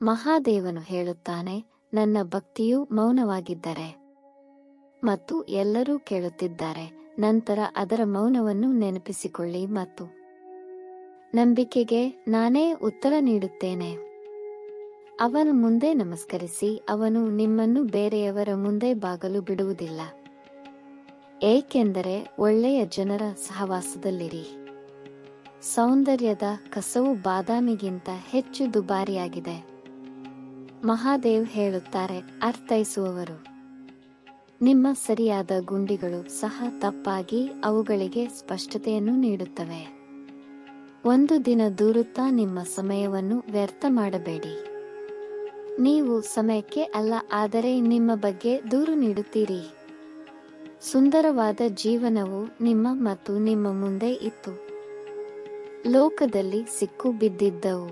ಮಹಾದೇವನು ಹೇಳುತ್ತಾನೆ, ನನ್ನ ಭಕ್ತಿಯು ಮೌನವಾಗಿದ್ದರೆ ಮತ್ತು ಎಲ್ಲರೂ ಕೇಳುತ್ತಿದ್ದಾರೆ, ನಂತರ ಅದರ ಮೌನವನ್ನು ನೆನಪಿಸಿಕೊಳ್ಳಿ ಮತ್ತು ನಂಬಿಕೆಗೆ ನಾನೇ ಉತ್ತರ ನೀಡುತ್ತೇನೆ. ಅವನ ಮುಂದೆ ನಮಸ್ಕರಿಸಿ, ಅವನು ನಿಮ್ಮನ್ನು ಬೇರೆಯವರ ಮುಂದೆ ಬಾಗಲು ಬಿಡುವುದಿಲ್ಲ. ಏಕೆಂದರೆ ಒಳ್ಳೆಯ ಜನರ ಸಹವಾಸದಲ್ಲಿರಿ. ಸೌಂದರ್ಯದ ಕಸವು ಬಾದಾಮಿಗಿಂತ ಹೆಚ್ಚು ದುಬಾರಿಯಾಗಿದೆ. ಮಹಾದೇವ್ ಹೇಳುತ್ತಾರೆ, ಅರ್ಥೈಸುವವರು ನಿಮ್ಮ ಸರಿಯಾದ ಗುಂಡಿಗಳು ಸಹ ತಪ್ಪಾಗಿ ಅವುಗಳಿಗೆ ಸ್ಪಷ್ಟತೆಯನ್ನು ನೀಡುತ್ತವೆ. ಒಂದು ದಿನ ದೂರುತ್ತಾ ನಿಮ್ಮ ಸಮಯವನ್ನು ವ್ಯರ್ಥ ಮಾಡಬೇಡಿ. ನೀವು ಸಮಯಕ್ಕೆ ಅಲ್ಲ, ಆದರೆ ನಿಮ್ಮ ಬಗ್ಗೆ ದೂರು ನೀಡುತ್ತೀರಿ. ಸುಂದರವಾದ ಜೀವನವು ನಿಮ್ಮ ಮತ್ತು ನಿಮ್ಮ ಮುಂದೆ ಇತ್ತು. ಲೋಕದಲ್ಲಿ ಸಿಕ್ಕು ಬಿದ್ದಿದ್ದವು.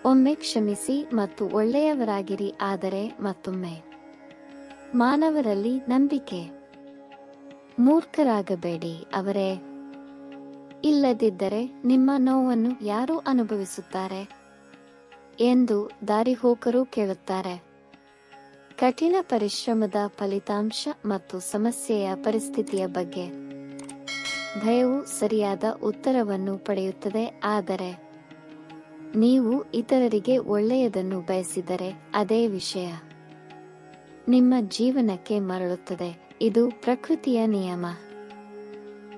ಒಮ್ಮೆ ಕ್ಷಮಿಸಿ ಮತ್ತು ಒಳ್ಳೆಯವರಾಗಿರಿ, ಆದರೆ ಮತ್ತೊಮ್ಮೆ ಮಾನವರಲ್ಲಿ ನಂಬಿಕೆ. ಮೂರ್ಖರಾಗಬೇಡಿ, ಅವರೇ ಇಲ್ಲದಿದ್ದರೆ ನಿಮ್ಮ ನೋವನ್ನು ಯಾರು ಅನುಭವಿಸುತ್ತಾರೆ ಎಂದು ದಾರಿಹೋಕರು ಕೇಳುತ್ತಾರೆ. ಕಠಿಣ ಪರಿಶ್ರಮದ ಫಲಿತಾಂಶ ಮತ್ತು ಸಮಸ್ಯೆಯ ಪರಿಸ್ಥಿತಿಯ ಬಗ್ಗೆ ಭಯವು ಸರಿಯಾದ ಉತ್ತರವನ್ನು ಪಡೆಯುತ್ತದೆ. ಆದರೆ ನೀವು ಇತರರಿಗೆ ಒಳ್ಳೆಯದನ್ನು ಬಯಸಿದರೆ ಅದೇ ವಿಷಯ ನಿಮ್ಮ ಜೀವನಕ್ಕೆ ಮರಳುತ್ತದೆ. ಇದು ಪ್ರಕೃತಿಯ ನಿಯಮ.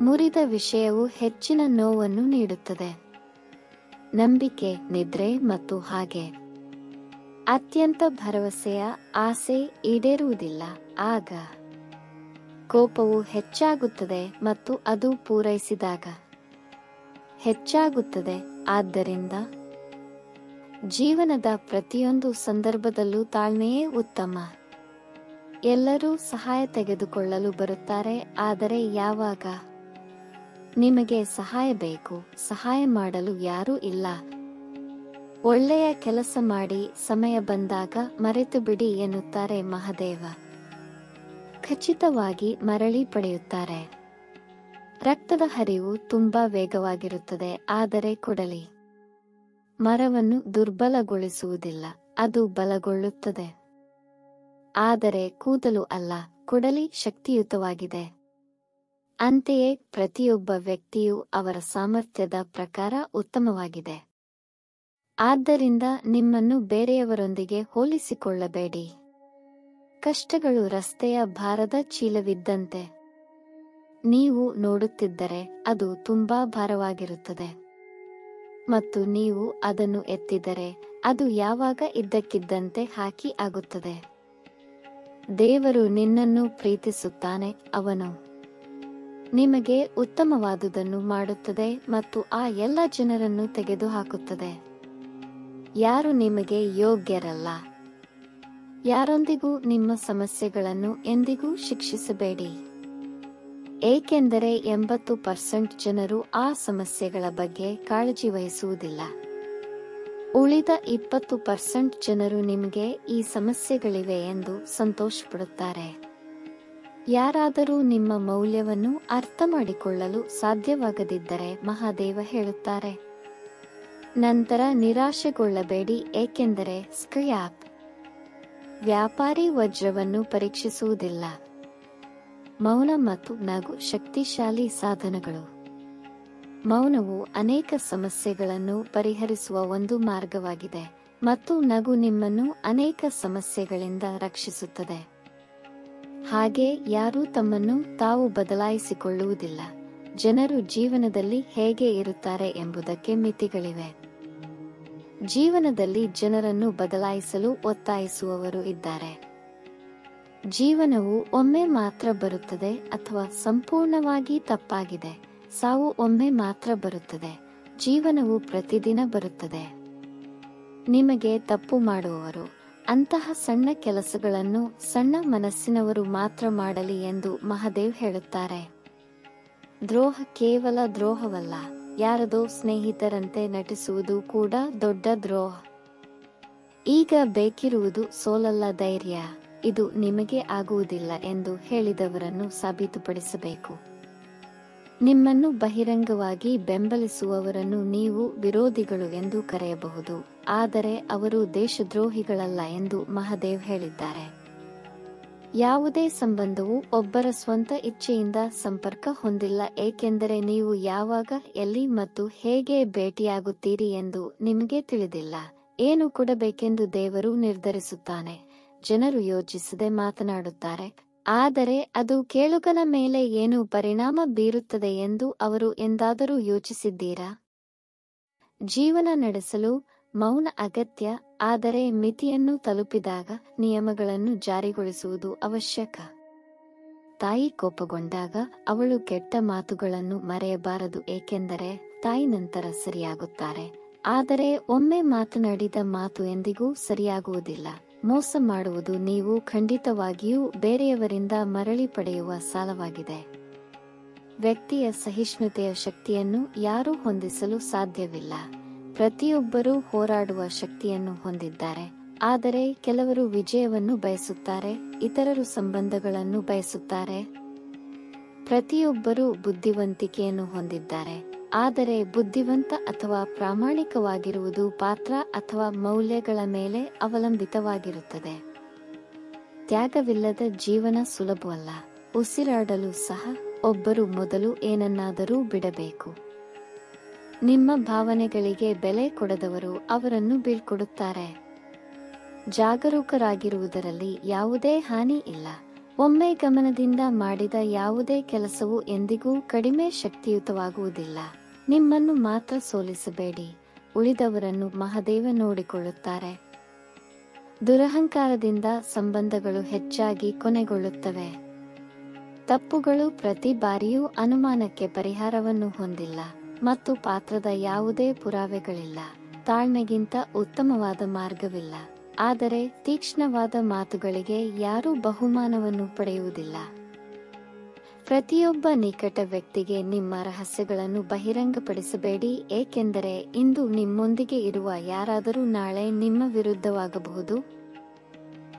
ಮುರಿದ ವಿಷಯವು ಹೆಚ್ಚಿನ ನೋವನ್ನು ನೀಡುತ್ತದೆ. ನಂಬಿಕೆ, ನಿದ್ರೆ ಮತ್ತು ಹಾಗೆ ಅತ್ಯಂತ ಭರವಸೆಯ ಆಸೆ ಈಡೇರುವುದಿಲ್ಲ. ಆಗ ಕೋಪವು ಹೆಚ್ಚಾಗುತ್ತದೆ ಮತ್ತು ಅದು ಪೂರೈಸಿದಾಗ ಹೆಚ್ಚಾಗುತ್ತದೆ. ಆದ್ದರಿಂದ ಜೀವನದ ಪ್ರತಿಯೊಂದು ಸಂದರ್ಭದಲ್ಲೂ ತಾಳ್ಮೆಯೇ ಉತ್ತಮ. ಎಲ್ಲರೂ ಸಹಾಯ ತೆಗೆದುಕೊಳ್ಳಲು ಬರುತ್ತಾರೆ, ಆದರೆ ಯಾವಾಗ ನಿಮಗೆ ಸಹಾಯ ಬೇಕು, ಸಹಾಯ ಮಾಡಲು ಯಾರೂ ಇಲ್ಲ. ಒಳ್ಳೆಯ ಕೆಲಸ ಮಾಡಿ, ಸಮಯ ಬಂದಾಗ ಮರೆತು ಬಿಡಿ ಎನ್ನುತ್ತಾರೆ ಮಹಾದೇವ. ಖಚಿತವಾಗಿ ಮರಳಿ ಪಡೆಯುತ್ತಾರೆ. ರಕ್ತದ ಹರಿವು ತುಂಬಾ ವೇಗವಾಗಿರುತ್ತದೆ, ಆದರೆ ಕೊಡಲಿ ಮರವನ್ನು ದುರ್ಬಲಗೊಳಿಸುವುದಿಲ್ಲ, ಅದು ಬಲಗೊಳ್ಳುತ್ತದೆ. ಆದರೆ ಕೂದಲು ಅಲ್ಲ, ಕೊಡಲಿ ಶಕ್ತಿಯುತವಾಗಿದೆ. ಅಂತೆಯೇ ಪ್ರತಿಯೊಬ್ಬ ವ್ಯಕ್ತಿಯು ಅವರ ಸಾಮರ್ಥ್ಯದ ಪ್ರಕಾರ ಉತ್ತಮವಾಗಿದೆ. ಆದ್ದರಿಂದ ನಿಮ್ಮನ್ನು ಬೇರೆಯವರೊಂದಿಗೆ ಹೋಲಿಸಿಕೊಳ್ಳಬೇಡಿ. ಕಷ್ಟಗಳು ರಸ್ತೆಯ ಭಾರದ ಚೀಲವಿದ್ದಂತೆ. ನೀವು ನೋಡುತ್ತಿದ್ದರೆ ಅದು ತುಂಬಾ ಭಾರವಾಗಿರುತ್ತದೆ ಮತ್ತು ನೀವು ಅದನ್ನು ಎತ್ತಿದರೆ ಅದು ಯಾವಾಗ ಇದ್ದಕ್ಕಿದ್ದಂತೆ ಹಾಕಿ ಆಗುತ್ತದೆ. ದೇವರು ನಿನ್ನನ್ನು ಪ್ರೀತಿಸುತ್ತಾನೆ, ಅವನು ನಿಮಗೆ ಉತ್ತಮವಾದುದನ್ನು ಮಾಡುತ್ತದೆ ಮತ್ತು ಆ ಎಲ್ಲ ಜನರನ್ನು ತೆಗೆದುಹಾಕುತ್ತದೆ ಯಾರು ನಿಮಗೆ ಯೋಗ್ಯರಲ್ಲ. ಯಾರೊಂದಿಗೂ ನಿಮ್ಮ ಸಮಸ್ಯೆಗಳನ್ನು ಎಂದಿಗೂ ಶಿಕ್ಷಿಸಬೇಡಿ, ಏಕೆಂದರೆ 80% ಜನರು ಆ ಸಮಸ್ಯೆಗಳ ಬಗ್ಗೆ ಕಾಳಜಿ ವಹಿಸುವುದಿಲ್ಲ. ಉಳಿದ 20% ಜನರು ನಿಮಗೆ ಈ ಸಮಸ್ಯೆಗಳಿವೆ ಎಂದು ಸಂತೋಷಪಡುತ್ತಾರೆ. ಯಾರಾದರೂ ನಿಮ್ಮ ಮೌಲ್ಯವನ್ನು ಅರ್ಥ ಮಾಡಿಕೊಳ್ಳಲು ಸಾಧ್ಯವಾಗದಿದ್ದರೆ ಮಹಾದೇವ ಹೇಳುತ್ತಾರೆ, ನಂತರ ನಿರಾಶೆಗೊಳ್ಳಬೇಡಿ, ಏಕೆಂದರೆ ಸ್ಕ್ರ್ಯಾಪ್ ವ್ಯಾಪಾರಿ ವಜ್ರವನ್ನು ಪರೀಕ್ಷಿಸುವುದಿಲ್ಲ. ಮೌನ ಮತ್ತು ನಗು ಶಕ್ತಿಶಾಲಿ ಸಾಧನಗಳು. ಮೌನವು ಅನೇಕ ಸಮಸ್ಯೆಗಳನ್ನು ಪರಿಹರಿಸುವ ಒಂದು ಮಾರ್ಗವಾಗಿದೆ ಮತ್ತು ನಗು ನಿಮ್ಮನ್ನು ಅನೇಕ ಸಮಸ್ಯೆಗಳಿಂದ ರಕ್ಷಿಸುತ್ತದೆ. ಹಾಗೆ ಯಾರೂ ತಮ್ಮನ್ನು ತಾವು ಬದಲಾಯಿಸಿಕೊಳ್ಳುವುದಿಲ್ಲ. ಜನರು ಜೀವನದಲ್ಲಿ ಹೇಗೆ ಇರುತ್ತಾರೆ ಎಂಬುದಕ್ಕೆ ಮಿತಿಗಳಿವೆ. ಜೀವನದಲ್ಲಿ ಜನರನ್ನು ಬದಲಾಯಿಸಲು ಒತ್ತಾಯಿಸುವವರು ಇದ್ದಾರೆ. ಜೀವನವು ಒಮ್ಮೆ ಮಾತ್ರ ಬರುತ್ತದೆ ಅಥವಾ ಸಂಪೂರ್ಣವಾಗಿ ತಪ್ಪಾಗಿದೆ. ಸಾವು ಒಮ್ಮೆ ಮಾತ್ರ ಬರುತ್ತದೆ. ಜೀವನವು ಪ್ರತಿದಿನ ಬರುತ್ತದೆ. ನಿಮಗೆ ತಪ್ಪು ಮಾಡುವವರು ಅಂತಹ ಸಣ್ಣ ಕೆಲಸಗಳನ್ನು ಸಣ್ಣ ಮನಸ್ಸಿನವರು ಮಾತ್ರ ಮಾಡಲಿ ಎಂದು ಮಹಾದೇವ್ ಹೇಳುತ್ತಾರೆ. ದ್ರೋಹ ಕೇವಲ ದ್ರೋಹವಲ್ಲ, ಯಾರದೋ ಸ್ನೇಹಿತರಂತೆ ನಟಿಸುವುದು ಕೂಡ ದೊಡ್ಡ ದ್ರೋಹ. ಈಗ ಬೇಕಿರುವುದು ಸೋಲಲ್ಲ, ಧೈರ್ಯ. ಇದು ನಿಮಗೆ ಆಗುವುದಿಲ್ಲ ಎಂದು ಹೇಳಿದವರನ್ನು ಸಾಬೀತುಪಡಿಸಬೇಕು. ನಿಮ್ಮನ್ನು ಬಹಿರಂಗವಾಗಿ ಬೆಂಬಲಿಸುವವರನ್ನು ನೀವು ವಿರೋಧಿಗಳು ಎಂದು ಕರೆಯಬಹುದು, ಆದರೆ ಅವರು ದೇಶದ್ರೋಹಿಗಳಲ್ಲ ಎಂದು ಮಹಾದೇವ್ ಹೇಳಿದ್ದಾರೆ. ಯಾವುದೇ ಸಂಬಂಧವು ಒಬ್ಬರ ಸ್ವಂತ ಇಚ್ಛೆಯಿಂದ ಸಂಪರ್ಕ ಹೊಂದಿಲ್ಲ, ಏಕೆಂದರೆ ನೀವು ಯಾವಾಗ, ಎಲ್ಲಿ ಮತ್ತು ಹೇಗೆ ಭೇಟಿಯಾಗುತ್ತೀರಿ ಎಂದು ನಿಮಗೆ ತಿಳಿದಿಲ್ಲ. ಏನು ಕೊಡಬೇಕೆಂದು ದೇವರು ನಿರ್ಧರಿಸುತ್ತಾನೆ. ಜನರು ಯೋಚಿಸದೆ ಮಾತನಾಡುತ್ತಾರೆ, ಆದರೆ ಅದು ಕೇಳುಗನ ಮೇಲೆ ಏನು ಪರಿಣಾಮ ಬೀರುತ್ತದೆ ಎಂದು ಅವರು ಎಂದಾದರೂ ಯೋಚಿಸಿದ್ದೀರಾ? ಜೀವನ ನಡೆಸಲು ಮೌನ ಅಗತ್ಯ, ಆದರೆ ಮಿತಿಯನ್ನು ತಲುಪಿದಾಗ ನಿಯಮಗಳನ್ನು ಜಾರಿಗೊಳಿಸುವುದು ಅವಶ್ಯಕ. ತಾಯಿ ಕೋಪಗೊಂಡಾಗ ಅವಳು ಕೆಟ್ಟ ಮಾತುಗಳನ್ನು ಮರೆಯಬಾರದು, ಏಕೆಂದರೆ ತಾಯಿ ನಂತರ ಸರಿಯಾಗುತ್ತಾರೆ. ಆದರೆ ಒಮ್ಮೆ ಮಾತನಾಡಿದ ಮಾತು ಎಂದಿಗೂ ಸರಿಯಾಗುವುದಿಲ್ಲ. ಮೋಸ ಮಾಡುವುದು ನೀವು ಖಂಡಿತವಾಗಿಯೂ ಬೇರೆಯವರಿಂದ ಮರಳಿ ಪಡೆಯುವ ಸಾಲವಾಗಿದೆ. ವ್ಯಕ್ತಿಯ ಸಹಿಷ್ಣುತೆಯ ಶಕ್ತಿಯನ್ನು ಯಾರೂ ಹೊಂದಿಸಲು ಸಾಧ್ಯವಿಲ್ಲ. ಪ್ರತಿಯೊಬ್ಬರೂ ಹೋರಾಡುವ ಶಕ್ತಿಯನ್ನು ಹೊಂದಿದ್ದಾರೆ, ಆದರೆ ಕೆಲವರು ವಿಜಯವನ್ನು ಬಯಸುತ್ತಾರೆ, ಇತರರು ಸಂಬಂಧಗಳನ್ನು ಬಯಸುತ್ತಾರೆ. ಪ್ರತಿಯೊಬ್ಬರೂ ಬುದ್ಧಿವಂತಿಕೆಯನ್ನು ಹೊಂದಿದ್ದಾರೆ, ಆದರೆ ಬುದ್ಧಿವಂತ ಅಥವಾ ಪ್ರಾಮಾಣಿಕವಾಗಿರುವುದು ಪಾತ್ರ ಅಥವಾ ಮೌಲ್ಯಗಳ ಮೇಲೆ ಅವಲಂಬಿತವಾಗಿರುತ್ತದೆ. ತ್ಯಾಗವಿಲ್ಲದ ಜೀವನ ಸುಲಭವಲ್ಲ. ಉಸಿರಾಡಲು ಸಹ ಒಬ್ಬರು ಮೊದಲು ಏನನ್ನಾದರೂ ಬಿಡಬೇಕು. ನಿಮ್ಮ ಭಾವನೆಗಳಿಗೆ ಬೆಲೆ ಕೊಡದವರು ಅವರನ್ನು ಬೀಳ್ಕೊಡುತ್ತಾರೆ. ಜಾಗರೂಕರಾಗಿರುವುದರಲ್ಲಿ ಯಾವುದೇ ಹಾನಿ ಇಲ್ಲ. ಒಮ್ಮೆ ಗಮನದಿಂದ ಮಾಡಿದ ಯಾವುದೇ ಕೆಲಸವು ಎಂದಿಗೂ ಕಡಿಮೆ ಶಕ್ತಿಯುತವಾಗುವುದಿಲ್ಲ. ನಿಮ್ಮನ್ನು ಮಾತ್ರ ಸೋಲಿಸಬೇಡಿ, ಉಳಿದವರನ್ನು ಮಹಾದೇವ ನೋಡಿಕೊಳ್ಳುತ್ತಾರೆ. ದುರಹಂಕಾರದಿಂದ ಸಂಬಂಧಗಳು ಹೆಚ್ಚಾಗಿ ಕೊನೆಗೊಳ್ಳುತ್ತವೆ. ತಪ್ಪುಗಳು ಪ್ರತಿ ಬಾರಿಯೂ ಅನುಮಾನಕ್ಕೆ ಪರಿಹಾರವನ್ನು ಹೊಂದಿಲ್ಲ ಮತ್ತು ಪಾತ್ರದ ಯಾವುದೇ ಪುರಾವೆಗಳಿಲ್ಲ. ತಾಳ್ಮೆಗಿಂತ ಉತ್ತಮವಾದ ಮಾರ್ಗವಿಲ್ಲ, ಆದರೆ ತೀಕ್ಷ್ಣವಾದ ಮಾತುಗಳಿಗೆ ಯಾರೂ ಬಹುಮಾನವನ್ನು ಪಡೆಯುವುದಿಲ್ಲ. ಪ್ರತಿಯೊಬ್ಬ ನಿಕಟ ವ್ಯಕ್ತಿಗೆ ನಿಮ್ಮ ರಹಸ್ಯಗಳನ್ನು ಬಹಿರಂಗಪಡಿಸಬೇಡಿ, ಏಕೆಂದರೆ ಇಂದು ನಿಮ್ಮೊಂದಿಗೆ ಇರುವ ಯಾರಾದರೂ ನಾಳೆ ನಿಮ್ಮ ವಿರುದ್ಧವಾಗಬಹುದು.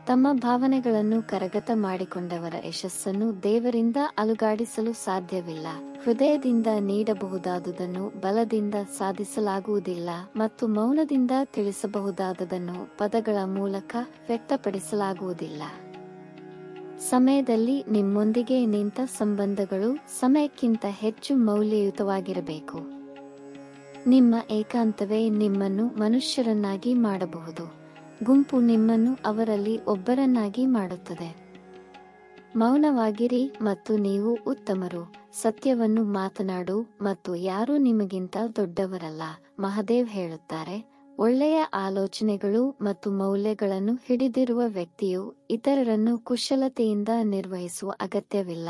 ತಮ್ಮ ಭಾವನೆಗಳನ್ನು ಕರಗತ ಮಾಡಿಕೊಂಡವರ ಯಶಸ್ಸನ್ನು ದೇವರಿಂದ ಅಲುಗಾಡಿಸಲು ಸಾಧ್ಯವಿಲ್ಲ. ಹೃದಯದಿಂದ ನೀಡಬಹುದಾದುದನ್ನು ಬಲದಿಂದ ಸಾಧಿಸಲಾಗುವುದಿಲ್ಲ ಮತ್ತು ಮೌನದಿಂದ ತಿಳಿಸಬಹುದಾದದನ್ನು ಪದಗಳ ಮೂಲಕ ವ್ಯಕ್ತಪಡಿಸಲಾಗುವುದಿಲ್ಲ. ಸಮಯದಲ್ಲಿ ನಿಮ್ಮೊಂದಿಗೆ ನಿಂತ ಸಂಬಂಧಗಳು ಸಮಯಕ್ಕಿಂತ ಹೆಚ್ಚು ಮೌಲ್ಯಯುತವಾಗಿರಬೇಕು. ನಿಮ್ಮ ಏಕಾಂತವೇ ನಿಮ್ಮನ್ನು ಮನುಷ್ಯರನ್ನಾಗಿ ಮಾಡಬಹುದು. ಗುಂಪು ನಿಮ್ಮನ್ನು ಅವರಲ್ಲಿ ಒಬ್ಬರನ್ನಾಗಿ ಮಾಡುತ್ತದೆ. ಮೌನವಾಗಿರಿ ಮತ್ತು ನೀವು ಉತ್ತಮರು. ಸತ್ಯವನ್ನು ಮಾತನಾಡು ಮತ್ತು ಯಾರೂ ನಿಮಗಿಂತ ದೊಡ್ಡವರಲ್ಲ. ಮಹಾದೇವ್ ಹೇಳುತ್ತಾರೆ, ಒಳ್ಳೆಯ ಆಲೋಚನೆಗಳು ಮತ್ತು ಮೌಲ್ಯಗಳನ್ನು ಹಿಡಿದಿರುವ ವ್ಯಕ್ತಿಯು ಇತರರನ್ನು ಕುಶಲತೆಯಿಂದ ನಿರ್ವಹಿಸುವ ಅಗತ್ಯವಿಲ್ಲ.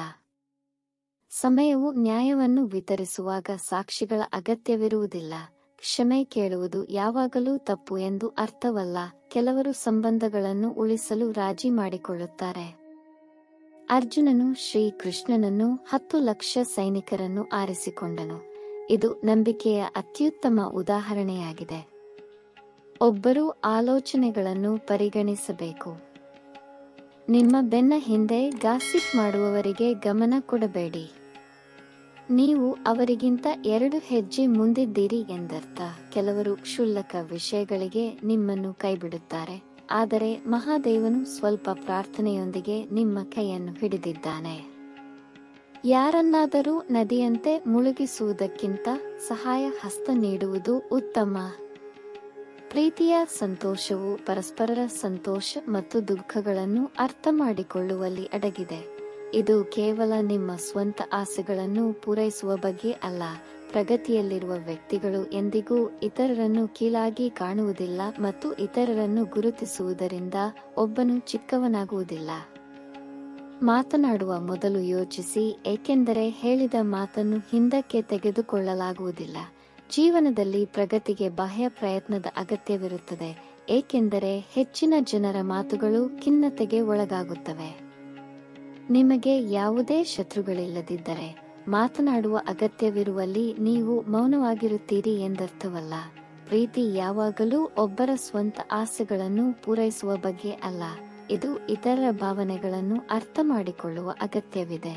ಸಮಯವು ನ್ಯಾಯವನ್ನು ವಿತರಿಸುವಾಗ ಸಾಕ್ಷಿಗಳ ಅಗತ್ಯವಿರುವುದಿಲ್ಲ. ಕ್ಷಮೆ ಕೇಳುವುದು ಯಾವಾಗಲೂ ತಪ್ಪು ಎಂದು ಅರ್ಥವಲ್ಲ. ಕೆಲವರು ಸಂಬಂಧಗಳನ್ನು ಉಳಿಸಲು ರಾಜಿ ಮಾಡಿಕೊಳ್ಳುತ್ತಾರೆ. ಅರ್ಜುನನು ಶ್ರೀಕೃಷ್ಣನನ್ನು 10 ಲಕ್ಷ ಸೈನಿಕರನ್ನು ಆರಿಸಿಕೊಂಡನು. ಇದು ನಂಬಿಕೆಯ ಅತ್ಯುತ್ತಮ ಉದಾಹರಣೆಯಾಗಿದೆ. ಒಬ್ಬರು ಆಲೋಚನೆಗಳನ್ನು ಪರಿಗಣಿಸಬೇಕು. ನಿಮ್ಮ ಬೆನ್ನ ಹಿಂದೆ ಗಾಸಿಪ್ ಮಾಡುವವರಿಗೆ ಗಮನ ಕೊಡಬೇಡಿ. ನೀವು ಅವರಿಗಿಂತ 2 ಹೆಜ್ಜೆ ಮುಂದಿದ್ದೀರಿ ಎಂದರ್ಥ. ಕೆಲವರು ಕ್ಷುಲ್ಲಕ ವಿಷಯಗಳಿಗೆ ನಿಮ್ಮನ್ನು ಕೈಬಿಡುತ್ತಾರೆ, ಆದರೆ ಮಹಾದೇವನು ಸ್ವಲ್ಪ ಪ್ರಾರ್ಥನೆಯೊಂದಿಗೆ ನಿಮ್ಮ ಕೈಯನ್ನು ಹಿಡಿದಿದ್ದಾನೆ. ಯಾರನ್ನಾದರೂ ನದಿಯಂತೆ ಮುಳುಗಿಸುವುದಕ್ಕಿಂತ ಸಹಾಯ ಹಸ್ತ ನೀಡುವುದು ಉತ್ತಮ. ಪ್ರೀತಿಯ ಸಂತೋಷವು ಪರಸ್ಪರರ ಸಂತೋಷ ಮತ್ತು ದುಃಖಗಳನ್ನು ಅರ್ಥ ಮಾಡಿಕೊಳ್ಳುವಲ್ಲಿ ಅಡಗಿದೆ. ಇದು ಕೇವಲ ನಿಮ್ಮ ಸ್ವಂತ ಆಸೆಗಳನ್ನು ಪೂರೈಸುವ ಬಗ್ಗೆ ಅಲ್ಲ. ಪ್ರಗತಿಯಲ್ಲಿರುವ ವ್ಯಕ್ತಿಗಳು ಎಂದಿಗೂ ಇತರರನ್ನು ಕೀಳಾಗಿ ಕಾಣುವುದಿಲ್ಲ ಮತ್ತು ಇತರರನ್ನು ಗುರುತಿಸುವುದರಿಂದ ಒಬ್ಬನು ಚಿಕ್ಕವನಾಗುವುದಿಲ್ಲ. ಮಾತನಾಡುವ ಮೊದಲು ಯೋಚಿಸಿ, ಏಕೆಂದರೆ ಹೇಳಿದ ಮಾತನ್ನು ಹಿಂದಕ್ಕೆ ತೆಗೆದುಕೊಳ್ಳಲಾಗುವುದಿಲ್ಲ. ಜೀವನದಲ್ಲಿ ಪ್ರಗತಿಗೆ ಬಾಹ್ಯ ಪ್ರಯತ್ನದ ಅಗತ್ಯವಿರುತ್ತದೆ, ಏಕೆಂದರೆ ಹೆಚ್ಚಿನ ಜನರ ಮಾತುಗಳು ಖಿನ್ನತೆಗೆ ಒಳಗಾಗುತ್ತವೆ. ನಿಮಗೆ ಯಾವುದೇ ಶತ್ರುಗಳಿಲ್ಲದಿದ್ದರೆ ಮಾತನಾಡುವ ಅಗತ್ಯವಿರುವಲ್ಲಿ ನೀವು ಮೌನವಾಗಿರುತ್ತೀರಿ ಎಂದರ್ಥವಲ್ಲ. ಪ್ರೀತಿ ಯಾವಾಗಲೂ ಒಬ್ಬರ ಸ್ವಂತ ಆಸೆಗಳನ್ನು ಪೂರೈಸುವ ಬಗ್ಗೆ ಅಲ್ಲ. ಇದು ಇತರರ ಭಾವನೆಗಳನ್ನು ಅರ್ಥ ಮಾಡಿಕೊಳ್ಳುವ ಅಗತ್ಯವಿದೆ.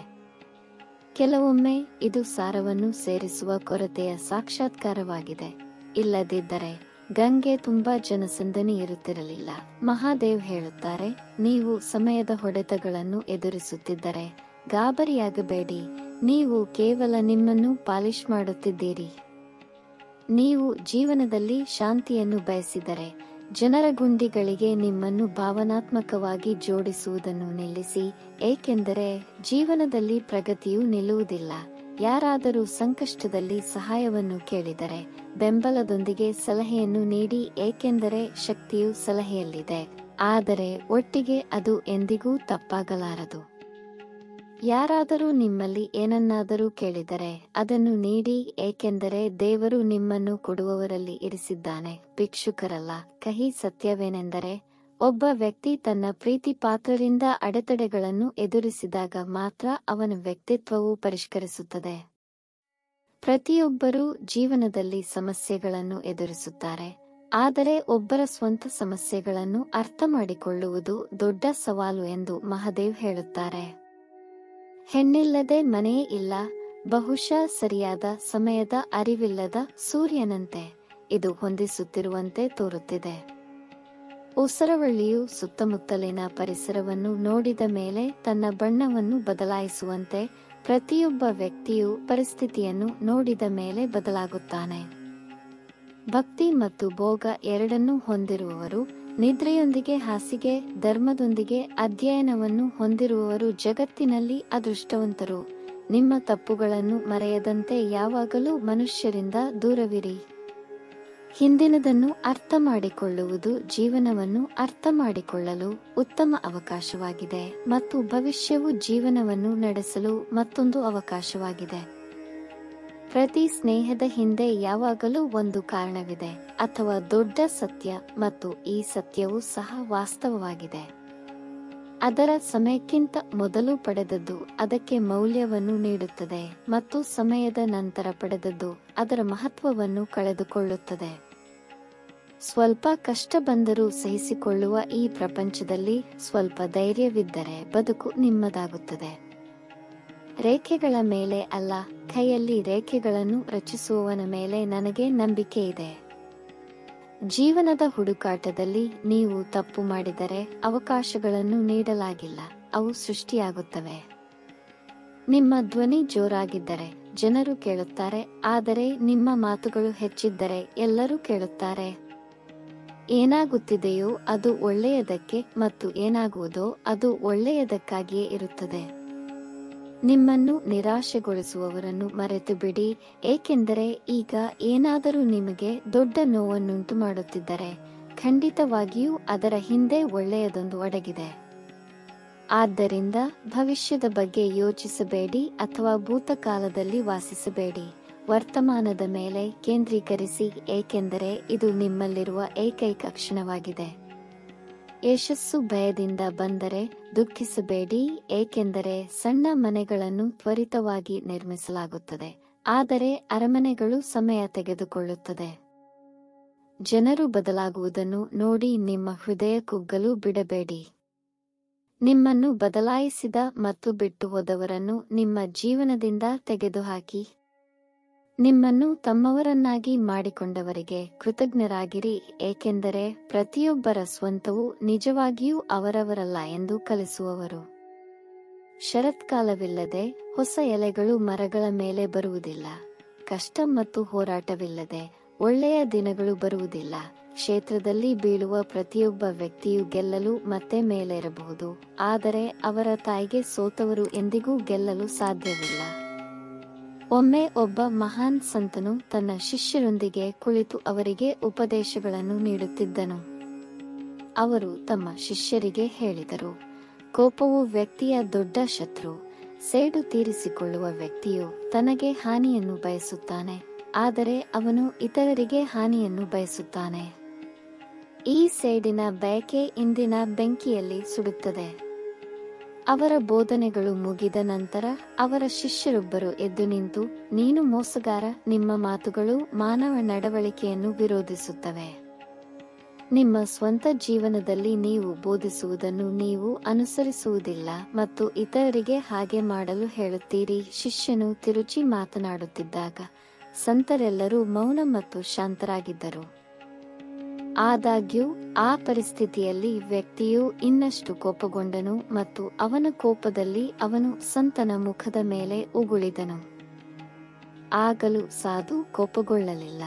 ಕೆಲವೊಮ್ಮೆ ಇದು ಸಾರವನ್ನು ಸೇರಿಸುವ ಕೊರತೆಯ ಸಾಕ್ಷಾತ್ಕಾರವಾಗಿದೆ. ಇಲ್ಲದಿದ್ದರೆ ಗಂಗೆ ತುಂಬಾ ಜನಸಂದಣಿ ಇರುತ್ತಿರಲಿಲ್ಲ. ಮಹಾದೇವ್ ಹೇಳುತ್ತಾರೆ, ನೀವು ಸಮಯದ ಹೊಡೆತಗಳನ್ನು ಎದುರಿಸುತ್ತಿದ್ದರೆ ಗಾಬರಿಯಾಗಬೇಡಿ. ನೀವು ಕೇವಲ ನಿಮ್ಮನ್ನು ಪಾಲಿಶ್ ಮಾಡುತ್ತಿದ್ದೀರಿ. ನೀವು ಜೀವನದಲ್ಲಿ ಶಾಂತಿಯನ್ನು ಬಯಸಿದರೆ ಜನರ ಗುಂಡಿಗಳಿಗೆ ನಿಮ್ಮನ್ನು ಭಾವನಾತ್ಮಕವಾಗಿ ಜೋಡಿಸುವುದನ್ನು ನಿಲ್ಲಿಸಿ, ಏಕೆಂದರೆ ಜೀವನದಲ್ಲಿ ಪ್ರಗತಿಯು ನಿಲ್ಲುವುದಿಲ್ಲ. ಯಾರಾದರೂ ಸಂಕಷ್ಟದಲ್ಲಿ ಸಹಾಯವನ್ನು ಕೇಳಿದರೆ ಬೆಂಬಲದೊಂದಿಗೆ ಸಲಹೆಯನ್ನು ನೀಡಿ, ಏಕೆಂದರೆ ಶಕ್ತಿಯು ಸಲಹೆಯಲ್ಲಿದೆ, ಆದರೆ ಒಟ್ಟಿಗೆ ಅದು ಎಂದಿಗೂ ತಪ್ಪಾಗಲಾರದು. ಯಾರಾದರೂ ನಿಮ್ಮಲ್ಲಿ ಏನನ್ನಾದರೂ ಕೇಳಿದರೆ ಅದನ್ನು ನೀಡಿ, ಏಕೆಂದರೆ ದೇವರು ನಿಮ್ಮನ್ನು ಕೊಡುವವರಲ್ಲಿ ಇರಿಸಿದ್ದಾನೆ, ಭಿಕ್ಷುಕರಲ್ಲ. ಕಹಿ ಸತ್ಯವೇನೆಂದರೆ, ಒಬ್ಬ ವ್ಯಕ್ತಿ ತನ್ನ ಪ್ರೀತಿ ಪಾತ್ರರಿಂದ ಅಡೆತಡೆಗಳನ್ನು ಎದುರಿಸಿದಾಗ ಮಾತ್ರ ಅವನ ವ್ಯಕ್ತಿತ್ವವು ಪರಿಷ್ಕರಿಸುತ್ತದೆ. ಪ್ರತಿಯೊಬ್ಬರೂ ಜೀವನದಲ್ಲಿ ಸಮಸ್ಯೆಗಳನ್ನು ಎದುರಿಸುತ್ತಾರೆ, ಆದರೆ ಒಬ್ಬರ ಸ್ವಂತ ಸಮಸ್ಯೆಗಳನ್ನು ಅರ್ಥಮಾಡಿಕೊಳ್ಳುವುದು ದೊಡ್ಡ ಸವಾಲು ಎಂದು ಮಹಾದೇವ್ ಹೇಳುತ್ತಾರೆ. ಹೆಣ್ಣಿಲ್ಲದೆ ಮನೆಯೇ ಇಲ್ಲ, ಬಹುಶಃ ಸರಿಯಾದ ಸಮಯದ ಅರಿವಿಲ್ಲದ ಸೂರ್ಯನಂತೆ ಇದು ಹೊಂದಿಸುತ್ತಿರುವಂತೆ ತೋರುತ್ತಿದೆ. ಉಸರವಳ್ಳಿಯು ಸುತ್ತಮುತ್ತಲಿನ ಪರಿಸರವನ್ನು ನೋಡಿದ ಮೇಲೆ ತನ್ನ ಬಣ್ಣವನ್ನು ಬದಲಾಯಿಸುವಂತೆ ಪ್ರತಿಯೊಬ್ಬ ವ್ಯಕ್ತಿಯು ಪರಿಸ್ಥಿತಿಯನ್ನು ನೋಡಿದ ಮೇಲೆ ಬದಲಾಗುತ್ತಾನೆ. ಭಕ್ತಿ ಮತ್ತು ಭೋಗ ಎರಡನ್ನೂ ಹೊಂದಿರುವವರು, ನಿದ್ರೆಯೊಂದಿಗೆ ಹಾಸಿಗೆ, ಧರ್ಮದೊಂದಿಗೆ ಅಧ್ಯಯನವನ್ನು ಹೊಂದಿರುವವರು ಜಗತ್ತಿನಲ್ಲಿ ಅದೃಷ್ಟವಂತರು. ನಿಮ್ಮ ತಪ್ಪುಗಳನ್ನು ಮರೆಯದಂತೆ ಯಾವಾಗಲೂ ಮನುಷ್ಯರಿಂದ ದೂರವಿರಿ. ಹಿಂದಿನದನ್ನು ಅರ್ಥಮಾಡಿಕೊಳ್ಳುವುದು ಜೀವನವನ್ನು ಅರ್ಥಮಾಡಿಕೊಳ್ಳಲು ಉತ್ತಮ ಅವಕಾಶವಾಗಿದೆ ಮತ್ತು ಭವಿಷ್ಯವು ಜೀವನವನ್ನು ನಡೆಸಲು ಮತ್ತೊಂದು ಅವಕಾಶವಾಗಿದೆ. ಪ್ರತಿ ಸ್ನೇಹದ ಹಿಂದೆ ಯಾವಾಗಲೂ ಒಂದು ಕಾರಣವಿದೆ ಅಥವಾ ದೊಡ್ಡ ಸತ್ಯ, ಮತ್ತು ಈ ಸತ್ಯವು ಸಹ ವಾಸ್ತವವಾಗಿದೆ. ಅದರ ಸಮಯಕ್ಕಿಂತ ಮೊದಲು ಪಡೆದದ್ದು ಅದಕ್ಕೆ ಮೌಲ್ಯವನ್ನು ನೀಡುತ್ತದೆ, ಮತ್ತು ಸಮಯದ ನಂತರ ಪಡೆದದ್ದು ಅದರ ಮಹತ್ವವನ್ನು ಕಳೆದುಕೊಳ್ಳುತ್ತದೆ. ಸ್ವಲ್ಪ ಕಷ್ಟ ಬಂದರೂ ಸಹಿಸಿಕೊಳ್ಳುವ ಈ ಪ್ರಪಂಚದಲ್ಲಿ ಸ್ವಲ್ಪ ಧೈರ್ಯವಿದ್ದರೆ ಬದುಕು ನಿಮ್ಮದಾಗುತ್ತದೆ. ರೇಖೆಗಳ ಮೇಲೆ ಅಲ್ಲ, ಕೈಯಲ್ಲಿ ರೇಖೆಗಳನ್ನು ರಚಿಸುವವನ ಮೇಲೆ ನನಗೆ ನಂಬಿಕೆ ಇದೆ. ಜೀವನದ ಹುಡುಕಾಟದಲ್ಲಿ ನೀವು ತಪ್ಪು ಮಾಡಿದರೆ ಅವಕಾಶಗಳನ್ನು ನೀಡಲಾಗಿಲ್ಲ, ಅವು ಸೃಷ್ಟಿಯಾಗುತ್ತವೆ. ನಿಮ್ಮ ಧ್ವನಿ ಜೋರಾಗಿದ್ದರೆ ಜನರು ಕೇಳುತ್ತಾರೆ, ಆದರೆ ನಿಮ್ಮ ಮಾತುಗಳು ಹೆಚ್ಚಿದ್ದರೆ ಎಲ್ಲರೂ ಕೇಳುತ್ತಾರೆ. ಏನಾಗುತ್ತಿದೆಯೋ ಅದು ಒಳ್ಳೆಯದಕ್ಕೆ, ಮತ್ತು ಏನಾಗುವುದೋ ಅದು ಒಳ್ಳೆಯದಕ್ಕಾಗಿಯೇ ಇರುತ್ತದೆ. ನಿಮ್ಮನ್ನು ನಿರಾಶೆಗೊಳಿಸುವವರನ್ನು ಮರೆತು ಬಿಡಿ, ಏಕೆಂದರೆ ಈಗ ಏನಾದರೂ ನಿಮಗೆ ದೊಡ್ಡ ನೋವನ್ನುಂಟು ಮಾಡುತ್ತಿದ್ದರೆ ಖಂಡಿತವಾಗಿಯೂ ಅದರ ಹಿಂದೆ ಒಳ್ಳೆಯದೊಂದು ಅಡಗಿದೆ. ಆದ್ದರಿಂದ ಭವಿಷ್ಯದ ಬಗ್ಗೆ ಯೋಚಿಸಬೇಡಿ ಅಥವಾ ಭೂತಕಾಲದಲ್ಲಿ ವಾಸಿಸಬೇಡಿ. ವರ್ತಮಾನದ ಮೇಲೆ ಕೇಂದ್ರೀಕರಿಸಿ, ಏಕೆಂದರೆ ಇದು ನಿಮ್ಮಲ್ಲಿರುವ ಏಕೈಕ ಕ್ಷಣವಾಗಿದೆ. ಯಶಸ್ಸು ಭಯದಿಂದ ಬಂದರೆ ದುಃಖಿಸಬೇಡಿ, ಏಕೆಂದರೆ ಸಣ್ಣ ಮನೆಗಳನ್ನು ತ್ವರಿತವಾಗಿ ನಿರ್ಮಿಸಲಾಗುತ್ತದೆ, ಆದರೆ ಅರಮನೆಗಳು ಸಮಯ ತೆಗೆದುಕೊಳ್ಳುತ್ತದೆ. ಜನರು ಬದಲಾಗುವುದನ್ನು ನೋಡಿ ನಿಮ್ಮ ಹೃದಯ ಕುಗ್ಗಲು ಬಿಡಬೇಡಿ. ನಿಮ್ಮನ್ನು ಬದಲಾಯಿಸಿದ ಮತ್ತು ಬಿಟ್ಟು ಹೋದವರನ್ನು ನಿಮ್ಮ ಜೀವನದಿಂದ ತೆಗೆದುಹಾಕಿ. ನಿಮ್ಮನ್ನು ತಮ್ಮವರನ್ನಾಗಿ ಮಾಡಿಕೊಂಡವರಿಗೆ ಕೃತಜ್ಞರಾಗಿರಿ, ಏಕೆಂದರೆ ಪ್ರತಿಯೊಬ್ಬರ ಸ್ವಂತವು ನಿಜವಾಗಿಯೂ ಅವರವರಲ್ಲ ಎಂದು ಕಲಿಸುವವರು. ಶರತ್ಕಾಲವಿಲ್ಲದೆ ಹೊಸ ಎಲೆಗಳು ಮರಗಳ ಮೇಲೆ ಬರುವುದಿಲ್ಲ. ಕಷ್ಟ ಮತ್ತು ಹೋರಾಟವಿಲ್ಲದೆ ಒಳ್ಳೆಯ ದಿನಗಳು ಬರುವುದಿಲ್ಲ. ಕ್ಷೇತ್ರದಲ್ಲಿ ಬೀಳುವ ಪ್ರತಿಯೊಬ್ಬ ವ್ಯಕ್ತಿಯು ಗೆಲ್ಲಲು ಮತ್ತೆ ಮೇಲೇರಬಹುದು, ಆದರೆ ಅವರ ತಾಯಿಗೆ ಸೋತವರು ಎಂದಿಗೂ ಗೆಲ್ಲಲು ಸಾಧ್ಯವಿಲ್ಲ. ಒಮ್ಮೆ ಒಬ್ಬ ಮಹಾನ್ ಸಂತನು ತನ್ನ ಶಿಷ್ಯರೊಂದಿಗೆ ಕುಳಿತು ಅವರಿಗೆ ಉಪದೇಶಗಳನ್ನು ನೀಡುತ್ತಿದ್ದನು. ಅವರು ತಮ್ಮ ಶಿಷ್ಯರಿಗೆ ಹೇಳಿದರು, ಕೋಪವು ವ್ಯಕ್ತಿಯ ದೊಡ್ಡ ಶತ್ರು. ಸೇಡು ತೀರಿಸಿಕೊಳ್ಳುವ ವ್ಯಕ್ತಿಯು ತನಗೆ ಹಾನಿಯನ್ನು ಬಯಸುತ್ತಾನೆ, ಆದರೆ ಅವನು ಇತರರಿಗೆ ಹಾನಿಯನ್ನು ಬಯಸುತ್ತಾನೆ. ಈ ಸೇಡಿನ ಬಯಕೆ ಇಂದಿನ ಬೆಂಕಿಯಲ್ಲಿ ಸುಡುತ್ತದೆ. ಅವರ ಬೋಧನೆಗಳು ಮುಗಿದ ನಂತರ ಅವರ ಶಿಷ್ಯರೊಬ್ಬರು ಎದ್ದು ನಿಂತು, ನೀನು ಮೋಸಗಾರ, ನಿಮ್ಮ ಮಾತುಗಳು ಮಾನವ ನಡವಳಿಕೆಯನ್ನು ವಿರೋಧಿಸುತ್ತವೆ. ನಿಮ್ಮ ಸ್ವಂತ ಜೀವನದಲ್ಲಿ ನೀವು ಬೋಧಿಸುವುದನ್ನು ನೀವು ಅನುಸರಿಸುವುದಿಲ್ಲ ಮತ್ತು ಇತರರಿಗೆ ಹಾಗೆ ಮಾಡಲು ಹೇಳುತ್ತೀರಿ. ಶಿಷ್ಯನು ತಿರುಚಿ ಮಾತನಾಡುತ್ತಿದ್ದಾಗ ಸಂತರೆಲ್ಲರೂ ಮೌನ ಮತ್ತು ಶಾಂತರಾಗಿದ್ದರು. ಆದಾಗ್ಯೂ ಆ ಪರಿಸ್ಥಿತಿಯಲ್ಲಿ ವ್ಯಕ್ತಿಯು ಇನ್ನಷ್ಟು ಕೋಪಗೊಂಡನು ಮತ್ತು ಅವನ ಕೋಪದಲ್ಲಿ ಅವನು ಸಂತನ ಮುಖದ ಮೇಲೆ ಉಗುಳಿದನು. ಆಗಲೂ ಸಾಧು ಕೋಪಗೊಳ್ಳಲಿಲ್ಲ.